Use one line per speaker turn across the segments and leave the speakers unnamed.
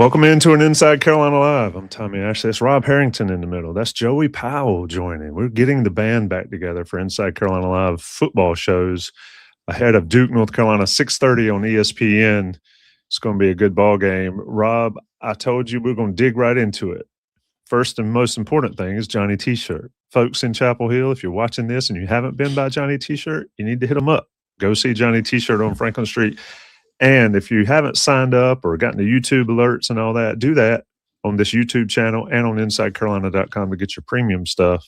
Welcome into an Inside Carolina Live. I'm Tommy Ashley. That's Rob Harrington in the middle. That's Joey Powell joining. We're getting the band back together for Inside Carolina Live football shows ahead of Duke, North Carolina, 6:30 on ESPN. It's going to be a good ball game. Rob, I told you we're going to dig right into it. First and most important thing is Johnny T-shirt. Folks in Chapel Hill, if you're watching this and you haven't been by Johnny T-shirt, you need to hit them up. Go see Johnny T-shirt on Franklin Street. And if you haven't signed up or gotten the YouTube alerts and all that, do that on this YouTube channel and on InsideCarolina.com to get your premium stuff.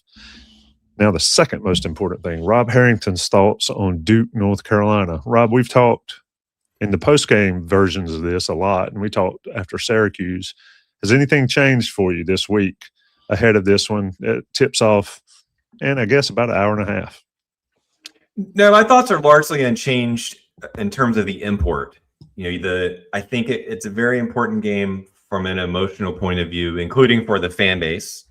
Now, the second most important thing, Rob Harrington's thoughts on Duke, North Carolina. Rob, we've talked in the post-game versions of this a lot, and we talked after Syracuse. Has anything changed for you this week ahead of this one? It tips off in, I guess, about an hour and a half.
No, my thoughts are largely unchanged in terms of the import. I think it's a very important game from an emotional point of view, including for the fan base.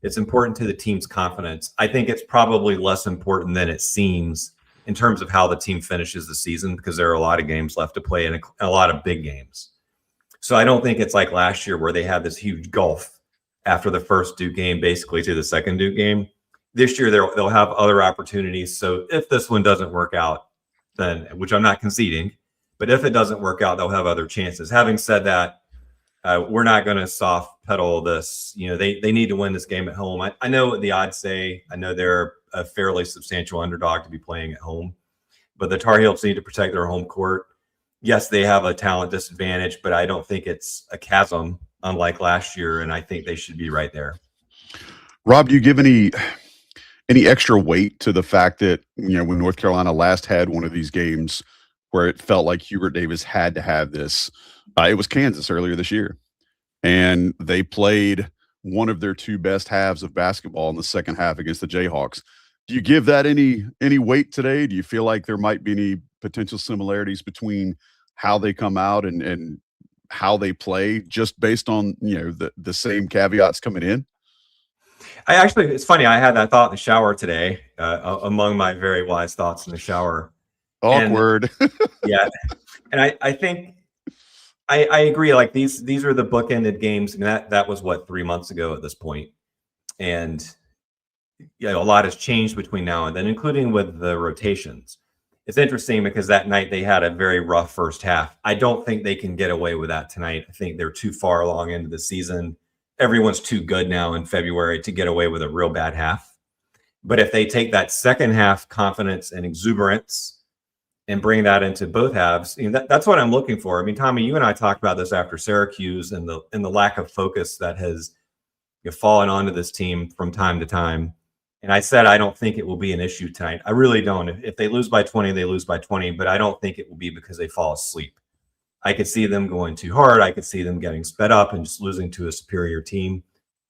It's important to the team's confidence. I think it's probably less important than it seems in terms of how the team finishes the season, because there are a lot of games left to play and a lot of big games. So I don't think it's like last year where they had this huge gulf after the first Duke game, basically to the second Duke game. This year, they'll have other opportunities. So if this one doesn't work out, then, which I'm not conceding, but if it doesn't work out, they'll have other chances. Having said that, we're not going to soft pedal this. They need to win this game at home. I know what the odds say. I know they're a fairly substantial underdog to be playing at home, but the Tar Heels need to protect their home court. Yes, they have a talent disadvantage, but I don't think it's a chasm unlike last year, and I think they should be right there.
Rob, do you give any extra weight to the fact that, when North Carolina last had one of these games where it felt like Hubert Davis had to have this, it was Kansas earlier this year, and they played one of their two best halves of basketball in the second half against the Jayhawks. Do you give that any weight today? Do you feel like there might be any potential similarities between how they come out and how they play, just based on the same caveats coming in?
It's funny. I had that thought in the shower today, among my very wise thoughts in the shower.
Awkward.
Yeah. And I think I agree. Like these are the bookended games. And that was 3 months ago at this point. And a lot has changed between now and then, including with the rotations. It's interesting because that night they had a very rough first half. I don't think they can get away with that tonight. I think they're too far along into the season. Everyone's too good now in February to get away with a real bad half. But if they take that second half confidence and exuberance and bring that into both halves, that's what I'm looking for. I mean, Tommy, you and I talked about this after Syracuse and the lack of focus that has fallen onto this team from time to time. And I said I don't think it will be an issue tonight. I really don't. If they lose by 20, they lose by 20. But I don't think it will be because they fall asleep. I could see them going too hard. I could see them getting sped up and just losing to a superior team.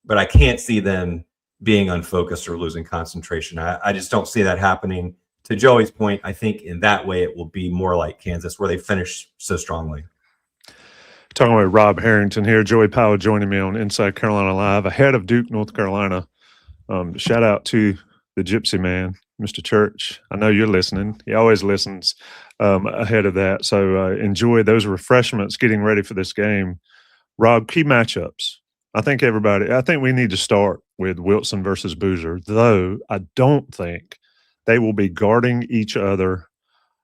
But I can't see them being unfocused or losing concentration. I just don't see that happening. To Joey's point, I think in that way it will be more like Kansas, where they finish so strongly.
Talking about Rob Harrington here, Joey Powell joining me on Inside Carolina Live ahead of Duke, North Carolina. Shout out to the Gypsy Man, Mr. Church. I know you're listening. He always listens ahead of that. So enjoy those refreshments getting ready for this game. Rob, key matchups. I think we need to start with Wilson versus Boozer, though I don't think they will be guarding each other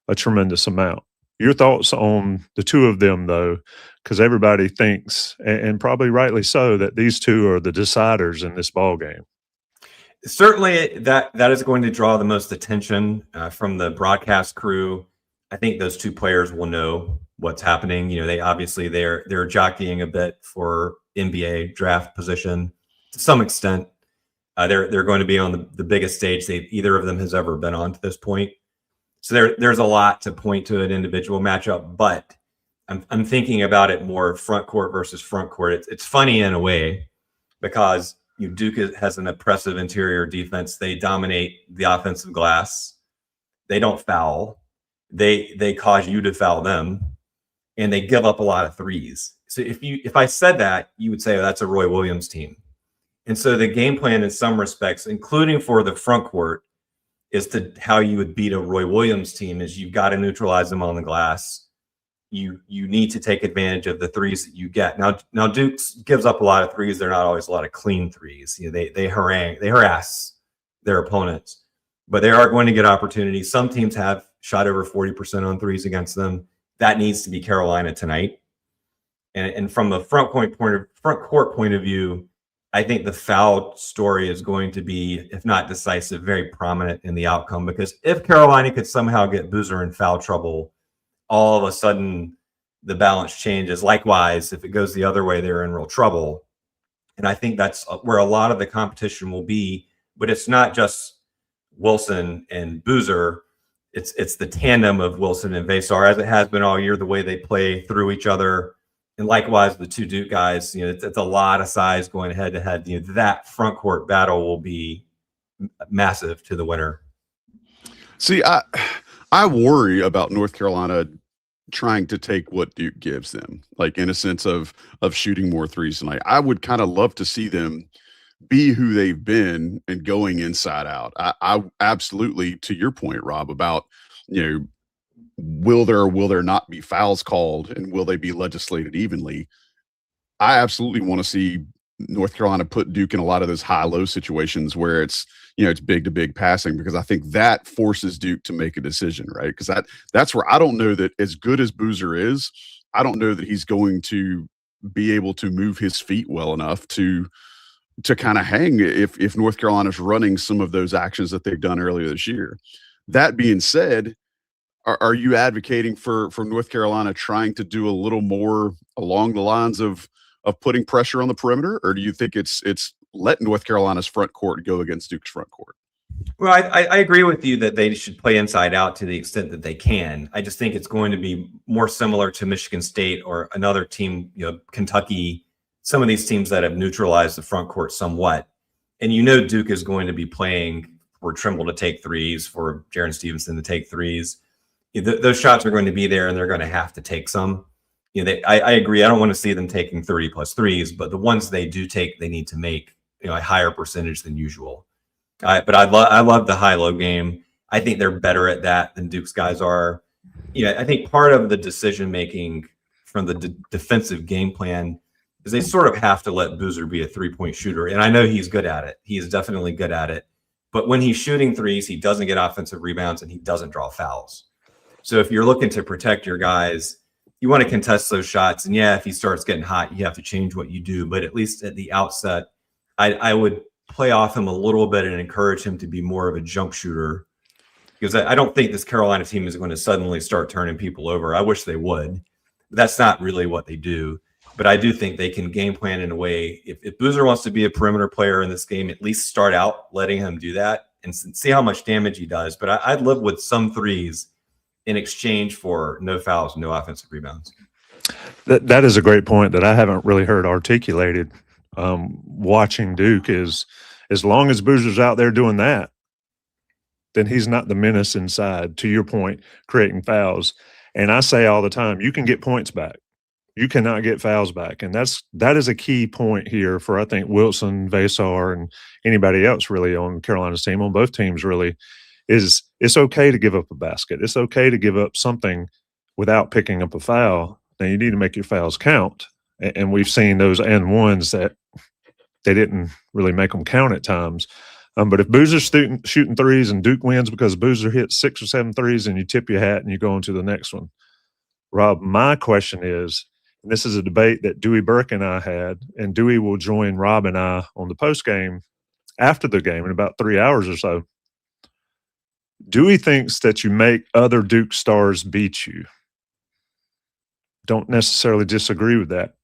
a tremendous amount. Your thoughts on the two of them, though, because everybody thinks, and probably rightly so, that these two are the deciders in this ball game.
Certainly, that is going to draw the most attention from the broadcast crew. I think those two players will know what's happening. They're jockeying a bit for NBA draft position to some extent. They're going to be on the biggest stage either of them has ever been on to this point. So there's a lot to point to an individual matchup, but I'm thinking about it more front court versus front court. It's funny in a way because Duke has an oppressive interior defense. They dominate the offensive glass. They don't foul. They cause you to foul them, and they give up a lot of threes. So if I said that, you would say, oh, that's a Roy Williams team. And so the game plan in some respects, including for the front court, is to how you would beat a Roy Williams team is you've got to neutralize them on the glass. you need to take advantage of the threes that you get. Now Duke gives up a lot of threes. They're not always a lot of clean threes. They harass their opponents, but they are going to get opportunities. Some teams have shot over 40% on threes against them. That needs to be Carolina tonight. And from a front court point of view, I think the foul story is going to be, if not decisive, very prominent in the outcome, because if Carolina could somehow get Boozer in foul trouble, all of a sudden the balance changes. Likewise, if it goes the other way, they're in real trouble. And I think that's where a lot of the competition will be. But it's not just Wilson and Boozer. It's the tandem of Wilson and Veesaar, as it has been all year, the way they play through each other. And likewise, the two Duke guys, it's a lot of size going head to head. That front court battle will be massive to the winner.
See, I worry about North Carolina trying to take what Duke gives them, like in a sense of shooting more threes tonight. I would kind of love to see them be who they've been and going inside out. I absolutely, to your point, Rob, about, will there or will there not be fouls called, and will they be legislated evenly? I absolutely want to see North Carolina put Duke in a lot of those high-low situations where it's big to big passing, because I think that forces Duke to make a decision, right? Because that's where I don't know that, as good as Boozer is, I don't know that he's going to be able to move his feet well enough to kind of hang if North Carolina's running some of those actions that they've done earlier this year. That being said, are you advocating for North Carolina trying to do a little more along the lines of putting pressure on the perimeter, or do you think it's let North Carolina's front court go against Duke's front court?
Well, I agree with you that they should play inside out to the extent that they can. I just think it's going to be more similar to Michigan State or another team, Kentucky, some of these teams that have neutralized the front court somewhat. And Duke is going to be playing for Trimble to take threes, for Jaren Stevenson to take threes. Those shots are going to be there, and they're going to have to take some. I agree. I don't want to see them taking 30+ threes, but the ones they do take, they need to make a higher percentage than usual. But I love the high-low game. I think they're better at that than Duke's guys are. I think part of the decision-making from the defensive game plan is they sort of have to let Boozer be a three-point shooter. And I know he's good at it. He is definitely good at it. But when he's shooting threes, he doesn't get offensive rebounds and he doesn't draw fouls. So if you're looking to protect your guys, you want to contest those shots. And if he starts getting hot, you have to change what you do. But at least at the outset, I would play off him a little bit and encourage him to be more of a jump shooter, because I don't think this Carolina team is going to suddenly start turning people over. I wish they would. That's not really what they do. But I do think they can game plan in a way. If Boozer wants to be a perimeter player in this game, at least start out letting him do that and see how much damage he does. But I'd live with some threes in exchange for no fouls, no offensive rebounds.
That is a great point that I haven't really heard articulated. Watching Duke is, as long as Boozer's out there doing that, then he's not the menace inside, to your point, creating fouls. And I say all the time, you can get points back. You cannot get fouls back. And that is a key point here for, I think, Wilson, Veesaar, and anybody else really on Carolina's team, on both teams really, is it's okay to give up a basket. It's okay to give up something without picking up a foul. Now, you need to make your fouls count. And we've seen those and ones that they didn't really make them count at times. But if Boozer's shooting threes and Duke wins because Boozer hits 6 or 7 threes, and you tip your hat and you go on to the next one. Rob, my question is, and this is a debate that Dewey Burke and I had, and Dewey will join Rob and I on the post game after the game in about 3 hours or so. Dewey thinks that you make other Duke stars beat you. Don't necessarily disagree with that,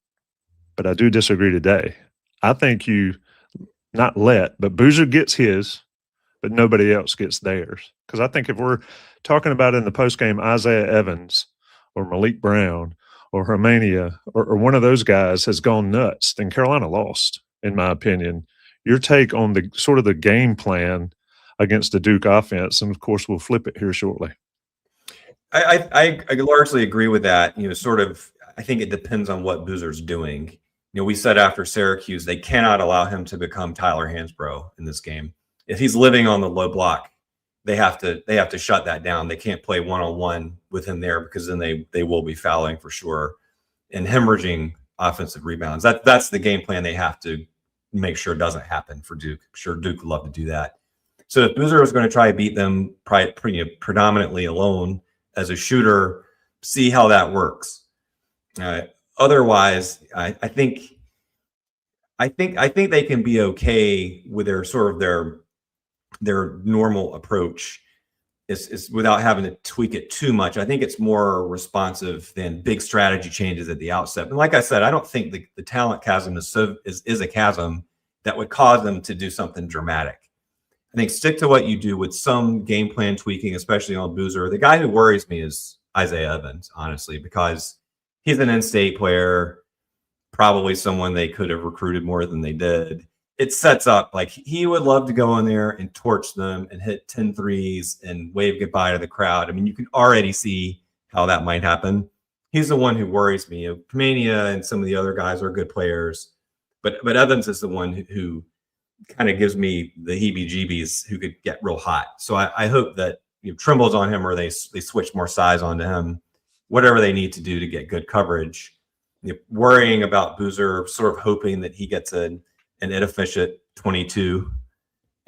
but I do disagree today. I think you not but Boozer gets his, but nobody else gets theirs. Because I think if we're talking about in the postgame Isaiah Evans or Malik Brown or Romania or one of those guys has gone nuts, then Carolina lost, in my opinion. Your take on the sort of the game plan against the Duke offense, and of course we'll flip it here shortly.
I largely agree with that. I think it depends on what Boozer's doing. We said after Syracuse, they cannot allow him to become Tyler Hansbrough in this game. If he's living on the low block, they have to shut that down. They can't play one-on-one with him there, because then they will be fouling for sure and hemorrhaging offensive rebounds. That's the game plan they have to make sure doesn't happen for Duke. I'm sure Duke would love to do that. So if Veesaar was going to try to beat them predominantly alone as a shooter, see how that works. Otherwise, I think they can be okay with their sort of their normal approach is without having to tweak it too much. I think it's more responsive than big strategy changes at the outset. And like I said, I don't think the talent chasm is a chasm that would cause them to do something dramatic. I think stick to what you do with some game plan tweaking, especially on Veesaar. The guy who worries me is Isaiah Evans, honestly, because he's an in-state player, probably someone they could have recruited more than they did. It sets up like he would love to go in there and torch them and hit 10 threes and wave goodbye to the crowd. I mean, you can already see how that might happen. He's the one who worries me. Pamania and some of the other guys are good players, but Evans is the one who kind of gives me the heebie-jeebies, who could get real hot. So I hope that Trimble's on him, or they switch more size onto him, whatever they need to do to get good coverage. Worrying about Veesaar, sort of hoping that he gets an inefficient 22,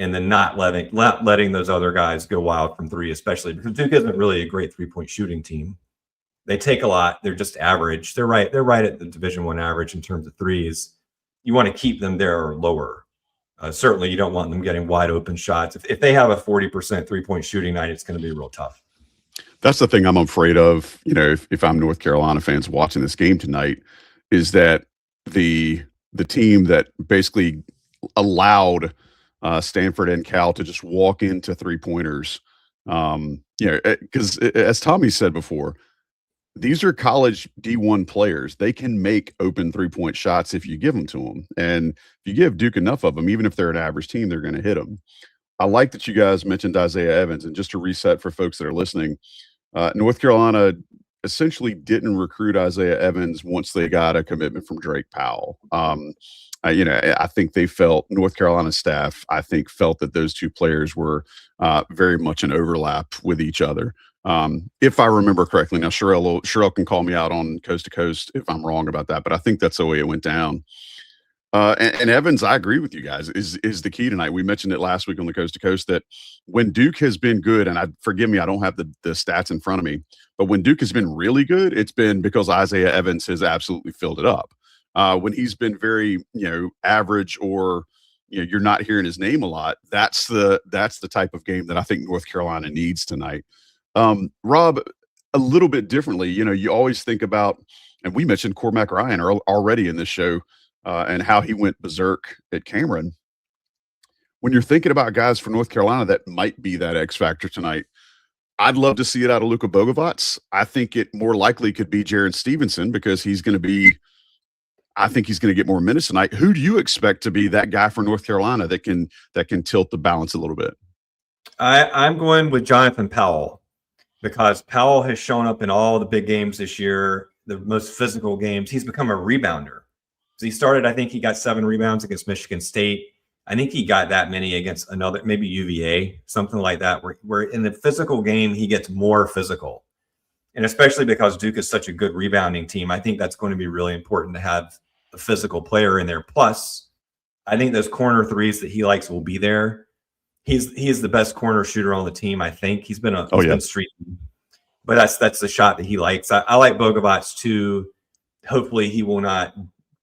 and then not letting those other guys go wild from three, especially because Duke isn't really a great three-point shooting team. They take a lot. They're just average. They're right at the Division I average in terms of threes. You want to keep them there or lower. Certainly, you don't want them getting wide open shots. If they have a 40% three-point shooting night, it's going to be real tough.
That's the thing I'm afraid of, if I'm North Carolina fans watching this game tonight, is that the team that basically allowed Stanford and Cal to just walk into three-pointers, because as Tommy said before, these are college D1 players. They can make open three-point shots if you give them to them. And if you give Duke enough of them, even if they're an average team, they're going to hit them. I like that you guys mentioned Isaiah Evans. And just to reset for folks that are listening, North Carolina essentially didn't recruit Isaiah Evans once they got a commitment from Drake Powell. I think they felt, North Carolina staff, felt that those two players were very much an overlap with each other. If I remember correctly. Now, Sherelle can call me out on Coast to Coast if I'm wrong about that, but I think that's the way it went down. And Evans, I agree with you guys, is the key tonight. We mentioned it last week on the Coast to Coast that when Duke has been good, and forgive me, I don't have the stats in front of me, but when Duke has been really good, it's been because Isaiah Evans has absolutely filled it up. When he's been very, average, or you're not hearing his name a lot, that's the type of game that I think North Carolina needs tonight. Rob, a little bit differently, you always think about, and we mentioned Cormac Ryan already in this show, and how he went berserk at Cameron. When you're thinking about guys for North Carolina that might be that X factor tonight, I'd love to see it out of Luka Bogavac. I think it more likely could be Jaron Stevenson, because I think he's going to get more minutes tonight. Who do you expect to be that guy for North Carolina that can tilt the balance a little bit?
I'm going with Jonathan Powell, because Powell has shown up in all the big games this year, the most physical games. He's become a rebounder. So he started, I think he got 7 rebounds against Michigan State. I think he got that many against another, maybe UVA, something like that, where in the physical game, he gets more physical. And especially because Duke is such a good rebounding team, I think that's going to be really important to have a physical player in there. Plus, I think those corner threes that he likes will be there. He's the best corner shooter on the team, I think. He's been been streaking. But that's the shot that he likes. I like Bogavac too. Hopefully he will not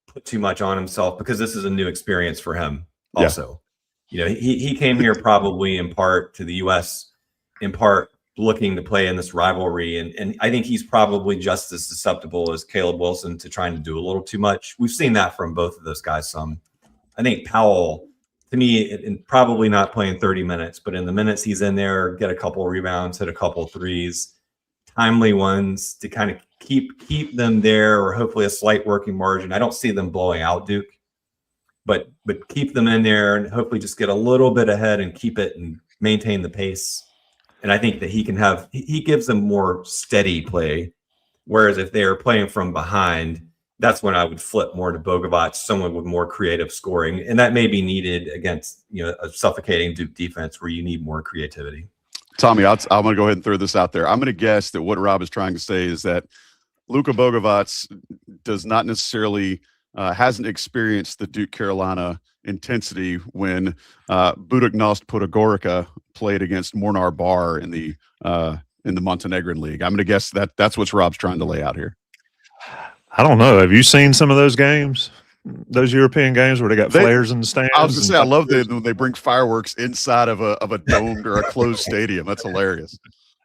put too much on himself, because this is a new experience for him also. He came here probably in part to the US, in part looking to play in this rivalry. And I think he's probably just as susceptible as Caleb Wilson to trying to do a little too much. We've seen that from both of those guys some. I think Powell, to me, and probably not playing 30 minutes, but in the minutes he's in there, get a couple of rebounds, hit a couple of threes, timely ones to kind of keep them there, or hopefully a slight working margin. I don't see them blowing out Duke, but keep them in there and hopefully just get a little bit ahead and keep it and maintain the pace. And I think that he gives them more steady play. Whereas if they are playing from behind, that's when I would flip more to Bogavac, someone with more creative scoring. And that may be needed against, a suffocating Duke defense where you need more creativity.
Tommy, I'm going to go ahead and throw this out there. I'm going to guess that what Rob is trying to say is that Luka Bogavac does not necessarily hasn't experienced the Duke Carolina intensity when Budućnost Podgorica played against Mornar Bar in the Montenegrin League. I'm going to guess that's what Rob's trying to lay out here.
I don't know. Have you seen some of those games? Those European games where they got flares in the stands?
I was going to say, I love when they bring fireworks inside of a domed or a closed stadium. That's hilarious.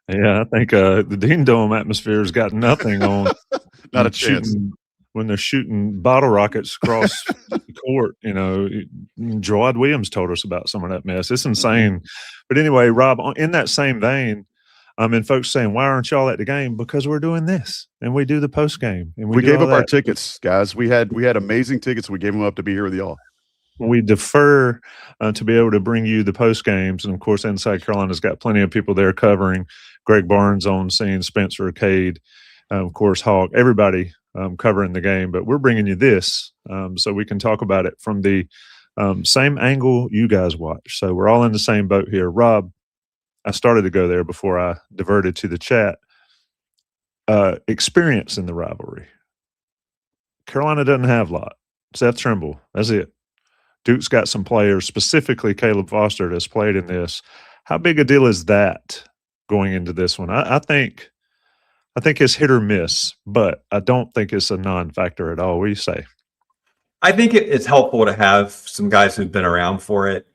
Yeah, I think the Dean Dome atmosphere has got nothing on.
Not a chance.
When they're shooting bottle rockets across the court, Gerard Williams told us about some of that mess. It's insane. But anyway, Rob, in that same vein, folks saying, why aren't y'all at the game? Because we're doing this, and we do the post game, and
we gave up our tickets, guys. We had amazing tickets. We gave them up to be here with y'all.
We defer to be able to bring you the post games, and of course, Inside Carolina's got plenty of people there covering. Greg Barnes on scene, Spencer Cade, of course, Hawk, everybody covering the game. But we're bringing you this so we can talk about it from the same angle you guys watch. So we're all in the same boat here. Rob, I started to go there before I diverted to the chat. Experience in the rivalry. Carolina doesn't have a lot. Seth Trimble, that's it. Duke's got some players, specifically Caleb Foster, that's played in this. How big a deal is that going into this one? I think it's hit or miss, but I don't think it's a non-factor at all. What do you say?
I think it's helpful to have some guys who've been around for it.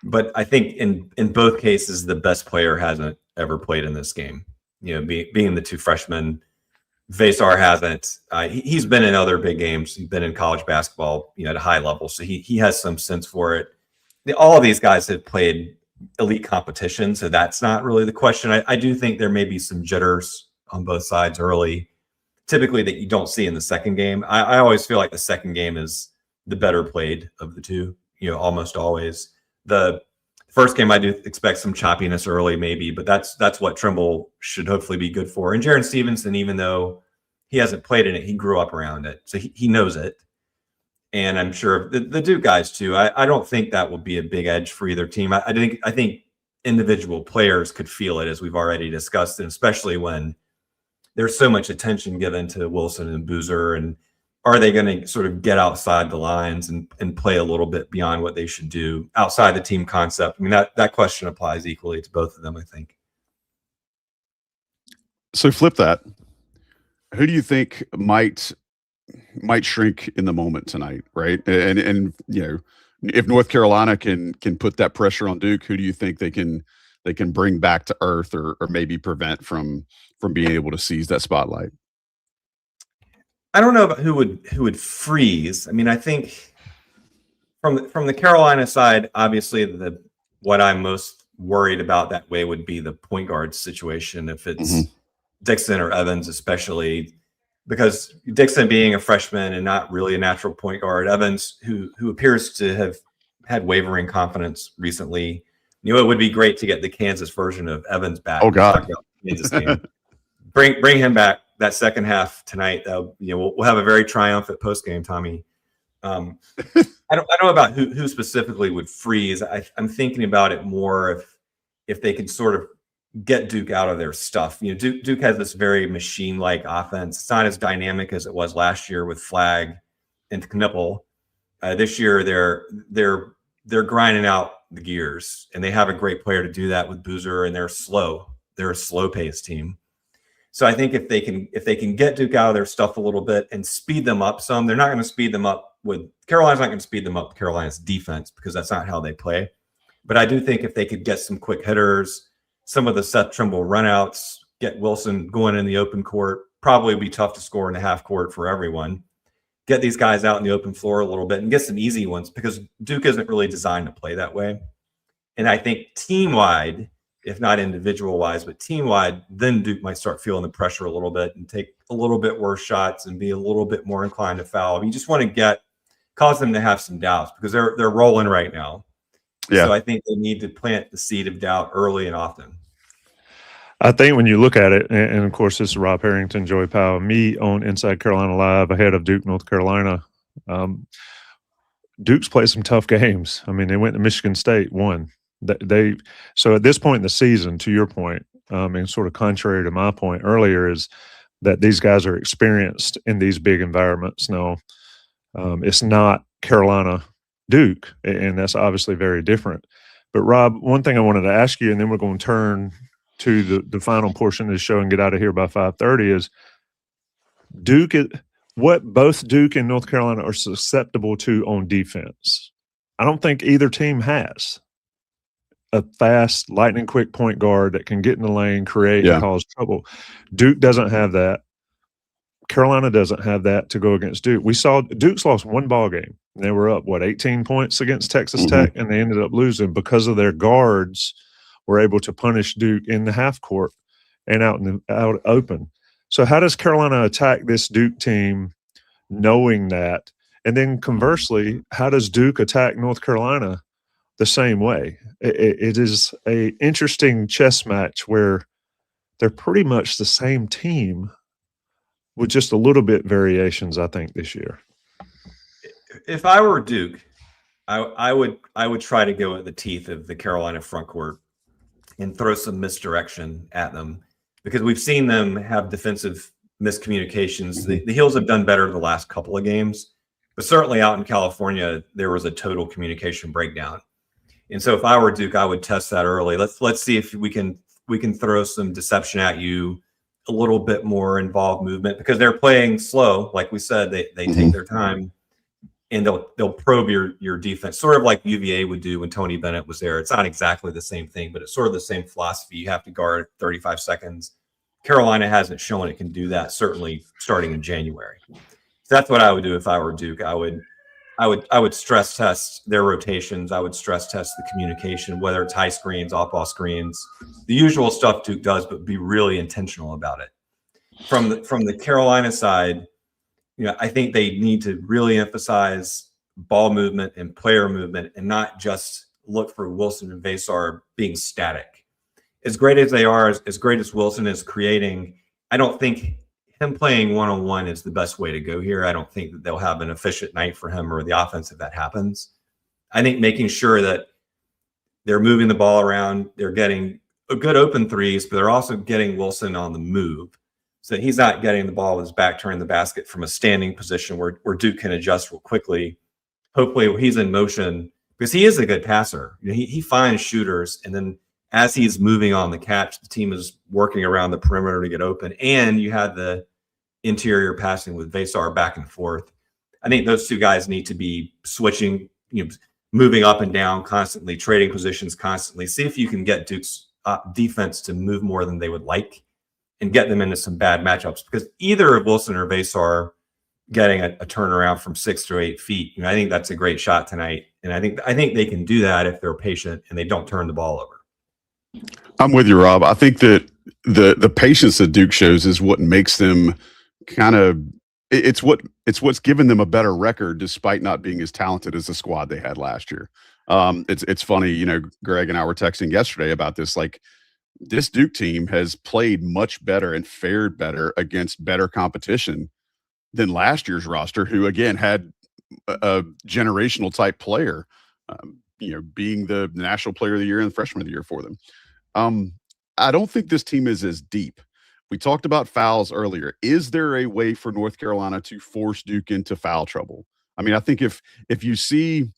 But I think in both cases, the best player hasn't ever played in this game. Being the two freshmen, Veesaar hasn't. He's been in other big games. He's been in college basketball, at a high level, so he has some sense for it. All of these guys have played elite competition, so that's not really the question. I do think there may be some jitters on both sides early, typically that you don't see in the second game. I always feel like the second game is the better played of the two. Almost always. The first game, I do expect some choppiness early, maybe, but that's what Trimble should hopefully be good for. And Jaron Stevenson, even though he hasn't played in it, he grew up around it, so he knows it. And I'm sure the Duke guys too. I don't think that will be a big edge for either team. I think individual players could feel it, as we've already discussed, and especially when there's so much attention given to Wilson and Boozer, and are they going to sort of get outside the lines and play a little bit beyond what they should do outside the team concept? I mean, that question applies equally to both of them, I think.
So flip that. Who do you think might shrink in the moment tonight, right? And if North Carolina can put that pressure on Duke, who do you think they can bring back to earth or maybe prevent from being able to seize that spotlight?
I don't know about who would freeze. I mean, I think from the Carolina side, obviously what I'm most worried about that way would be the point guard situation. If it's Dixon or Evans, especially because Dixon being a freshman and not really a natural point guard, Evans, who appears to have had wavering confidence recently, it would be great to get the Kansas version of Evans back.
Oh God,
Kansas game. Bring him back. That second half tonight, we'll have a very triumphant post game, Tommy. I don't know about who specifically would freeze. I'm thinking about it more if they could sort of get Duke out of their stuff. Duke has this very machine-like offense. It's not as dynamic as it was last year with Flagg and Knippel. This year they're grinding out the gears, and they have a great player to do that with Boozer, and they're slow. They're a slow-paced team. So I think if they can get Duke out of their stuff a little bit and speed them up some, they're not going to speed them up with Carolina's not going to speed them up Carolina's defense, because that's not how they play. But I do think if they could get some quick hitters, some of the Seth Trimble runouts, get Wilson going in the open court, probably be tough to score in the half court for everyone. Get these guys out in the open floor a little bit and get some easy ones, because Duke isn't really designed to play that way. And I think team-wide, if not individual-wise, but team-wide, then Duke might start feeling the pressure a little bit and take a little bit worse shots and be a little bit more inclined to foul. You just want to cause them to have some doubts, because they're rolling right now. Yeah. So I think they need to plant the seed of doubt early and often.
I think when you look at it, and of course this is Rob Harrington, Joey Powell, me on Inside Carolina Live ahead of Duke, North Carolina. Duke's played some tough games. I mean, they went to Michigan State, won. So at this point in the season, to your point, and sort of contrary to my point earlier, is that these guys are experienced in these big environments. Now, it's not Carolina Duke, and that's obviously very different. But Rob, one thing I wanted to ask you, and then we're going to turn to the final portion of the show and get out of here by 5:30, is Duke, what both Duke and North Carolina are susceptible to on defense. I don't think either team has a fast, lightning quick point guard that can get in the lane, create, and cause trouble. Duke doesn't have that. Carolina doesn't have that to go against Duke. We saw Duke's lost one ball game. They were up, 18 points against Texas Tech, and they ended up losing because of their guards were able to punish Duke in the half court and out open. So how does Carolina attack this Duke team knowing that? And then conversely, how does Duke attack North Carolina the same way? It is a interesting chess match where they're pretty much the same team with just a little bit variations, I think, this year.
If I were Duke, I would try to go at the teeth of the Carolina front court and throw some misdirection at them, because we've seen them have defensive miscommunications. The Heels have done better the last couple of games, but certainly out in California, there was a total communication breakdown. And so if I were Duke, I would test that early. Let's see if we can throw some deception at you, a little bit more involved movement, because they're playing slow. Like we said, they take their time, and they'll probe your defense, sort of like UVA would do when Tony Bennett was there. It's not exactly the same thing, but it's sort of the same philosophy. You have to guard 35 seconds. Carolina hasn't shown it can do that, certainly starting in January. So that's what I would do if I were Duke. I would stress test their rotations. I would stress test the communication, whether it's high screens, off-ball screens, the usual stuff Duke does, but be really intentional about it. From the Carolina side, I think they need to really emphasize ball movement and player movement, and not just look for Wilson and Veesaar being static. As great as they are, as great as Wilson is creating, I don't think him playing one-on-one is the best way to go here. I don't think that they'll have an efficient night for him or the offense if that happens. I think making sure that they're moving the ball around, they're getting a good open threes, but they're also getting Wilson on the move, so that he's not getting the ball with his back turned the basket from a standing position where Duke can adjust real quickly. Hopefully he's in motion, because he is a good passer. He finds shooters, and then as he's moving on the catch, the team is working around the perimeter to get open, and you had the interior passing with Veesaar back and forth. I think those two guys need to be switching, moving up and down constantly, trading positions constantly. See if you can get Duke's defense to move more than they would like, and get them into some bad matchups, because either of Wilson or Veesaar getting a turnaround from 6 to 8 feet, I think that's a great shot tonight. And I think they can do that if they're patient and they don't turn the ball over.
I'm with you, Rob. I think that the patience that Duke shows is what makes them kind of it's what's given them a better record despite not being as talented as the squad they had last year. It's funny, Greg and I were texting yesterday about this. Like, this Duke team has played much better and fared better against better competition than last year's roster, who again had a generational type player, being the national player of the year and the freshman of the year for them. I don't think this team is as deep. We talked about fouls earlier. Is there a way for North Carolina to force Duke into foul trouble? I mean, I think if you see,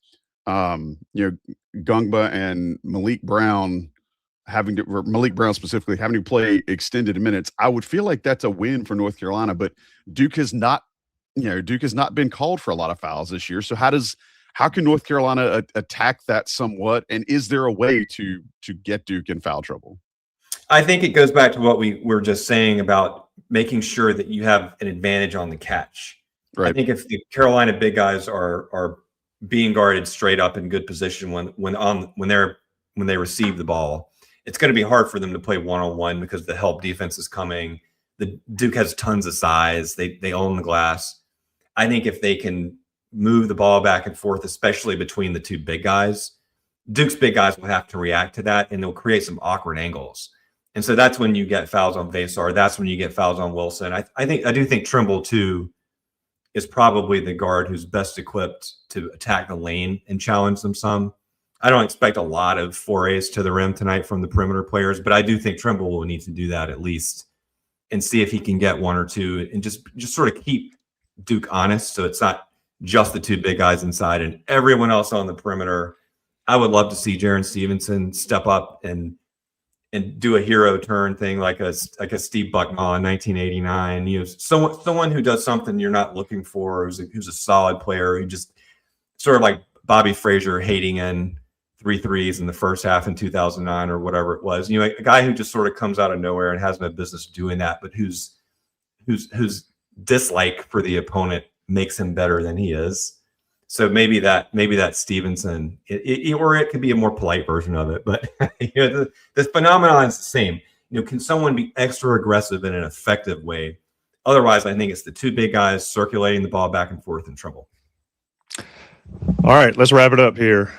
Gungba and Malik Brown specifically having to play extended minutes, I would feel like that's a win for North Carolina. But Duke has not been called for a lot of fouls this year. So how can North Carolina attack that somewhat? And is there a way to get Duke in foul trouble?
I think it goes back to what we were just saying about making sure that you have an advantage on the catch. Right. I think if the Carolina big guys are being guarded straight up in good position when they receive the ball, it's going to be hard for them to play one-on-one because the help defense is coming. The Duke has tons of size. They own the glass. I think if they can move the ball back and forth, especially between the two big guys, Duke's big guys will have to react to that, and they'll create some awkward angles. And so that's when you get fouls on Veesaar. That's when you get fouls on Wilson. I do think Trimble too is probably the guard who's best equipped to attack the lane and challenge them some. I don't expect a lot of forays to the rim tonight from the perimeter players, but I do think Trimble will need to do that at least and see if he can get one or two and just sort of keep Duke honest. So it's not just the two big guys inside and everyone else on the perimeter. I would love to see Jaren Stevenson step up and do a hero turn thing like a Steve Bucknall in 1989. You know, someone who does something you're not looking for, who's a solid player, who just sort of like Bobby Frazier hating in 3 threes in the first half in 2009 or whatever it was. You know, a guy who just sort of comes out of nowhere and has no business doing that, but whose dislike for the opponent makes him better than he is. So maybe that Stevenson, or it could be a more polite version of it. But you know, the phenomenon is the same. You know, can someone be extra aggressive in an effective way? Otherwise, I think it's the two big guys circulating the ball back and forth in trouble.
All right, let's wrap it up here.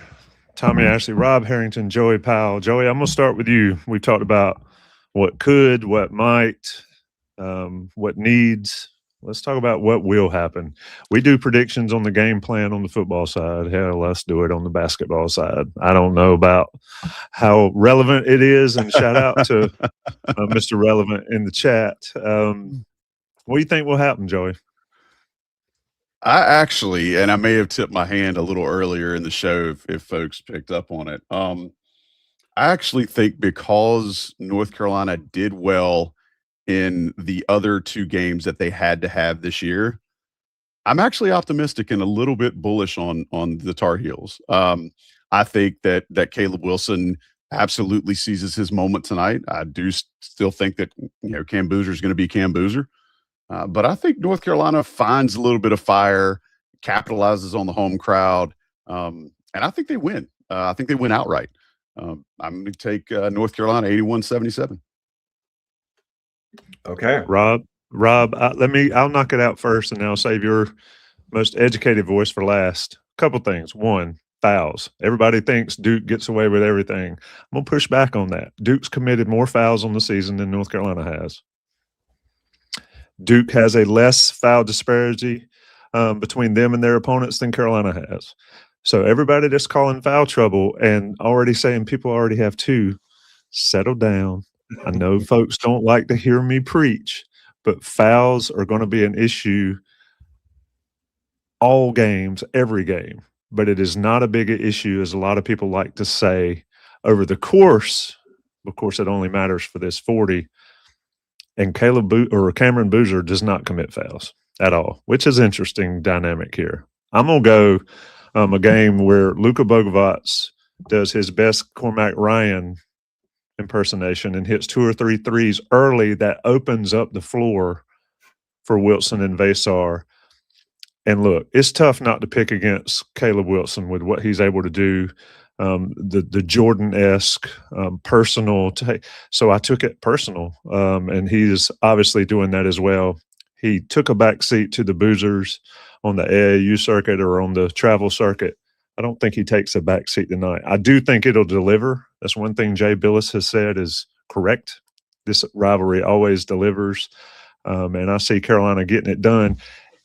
Tommy Ashley, Rob Harrington, Joey Powell. Joey, I'm going to start with you. We've talked about what could, what might, what needs. Let's talk about what will happen. We do predictions on the game plan on the football side. Hell, let's do it on the basketball side. I don't know about how relevant it is, and shout out to Mr. Relevant in the chat. What do you think will happen, Joey?
I actually, and I may have tipped my hand a little earlier in the show if folks picked up on it. I actually think because North Carolina did well in the other two games that they had to have this year, I'm actually optimistic and a little bit bullish on the Tar Heels. I think that Caleb Wilson absolutely seizes his moment tonight. I do still think that, you know, Cam Boozer is going to be Cam Boozer. But I think North Carolina finds a little bit of fire, capitalizes on the home crowd, and I think they win. I think they win outright. I'm going to take North Carolina 81-77.
Okay,
Rob, I'll knock it out first, and then I'll save your most educated voice for last. Couple things. One, fouls. Everybody thinks Duke gets away with everything. I'm going to push back on that. Duke's committed more fouls on the season than North Carolina has. Duke has a less foul disparity between them and their opponents than Carolina has. So everybody that's calling foul trouble and already saying people already have two, settle down. I know folks don't like to hear me preach, but fouls are going to be an issue all games, every game. But it is not a big issue as a lot of people like to say over the course. Of course, it only matters for this 40. And Cameron Boozer does not commit fouls at all, which is interesting dynamic here. I'm going to go a game where Luka Bogavac does his best Cormac Ryan impersonation and hits 2 or 3 threes early that opens up the floor for Wilson and Veesaar. And look, it's tough not to pick against Caleb Wilson with what he's able to do. The Jordan-esque personal so I took it personal, and he's obviously doing that as well. He took a back seat to the Boozers on the AAU circuit or on the travel circuit. I don't think he takes a back seat tonight. I do think it'll deliver. That's one thing Jay Billis has said is correct. This rivalry always delivers, and I see Carolina getting it done.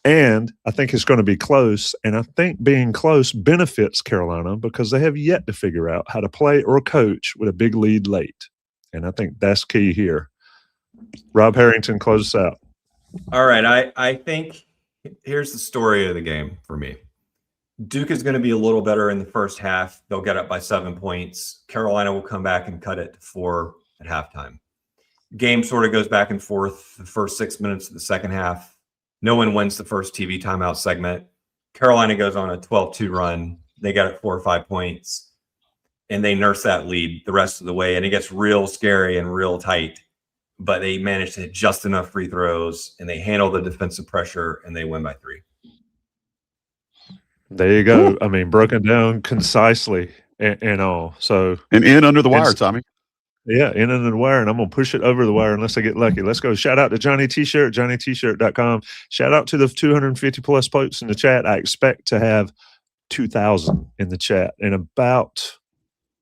And I think it's going to be close, and I think being close benefits Carolina because they have yet to figure out how to play or coach with a big lead late. And I think that's key here. Rob Harrington, close us out.
All right, I think here's the story of the game for me. Duke is going to be a little better in the first half. They'll get up by 7 points. Carolina will come back and cut it to 4 at halftime. Game sort of goes back and forth the first 6 minutes of the second half. No one wins the first TV timeout segment. Carolina goes on a 12-2 run. They got it 4 or 5 points, and they nurse that lead the rest of the way, and it gets real scary and real tight. But they manage to hit just enough free throws, and they handle the defensive pressure, and they win by 3.
There you go. Ooh. I mean, broken down concisely and all. So
and in under the wire, Tommy.
Yeah, in under the wire, and I'm going to push it over the wire unless I get lucky. Let's go. Shout out to Johnny T-Shirt, johnnytshirt.com. Shout out to the 250-plus folks in the chat. I expect to have 2,000 in the chat in about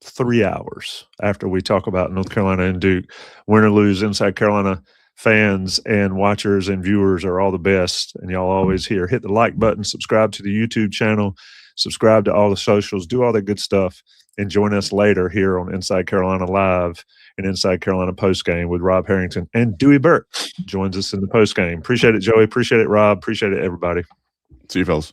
3 hours after we talk about North Carolina and Duke. Win or lose, Inside Carolina fans and watchers and viewers are all the best, and y'all always here. Hit the like button, subscribe to the YouTube channel, Subscribe to all the socials, do all the good stuff, and join us later here on Inside Carolina Live and Inside Carolina Postgame with Rob Harrington. And Dewey Burke joins us in the postgame. Appreciate it, Joey. Appreciate it, Rob. Appreciate it, everybody.
See you, fellas.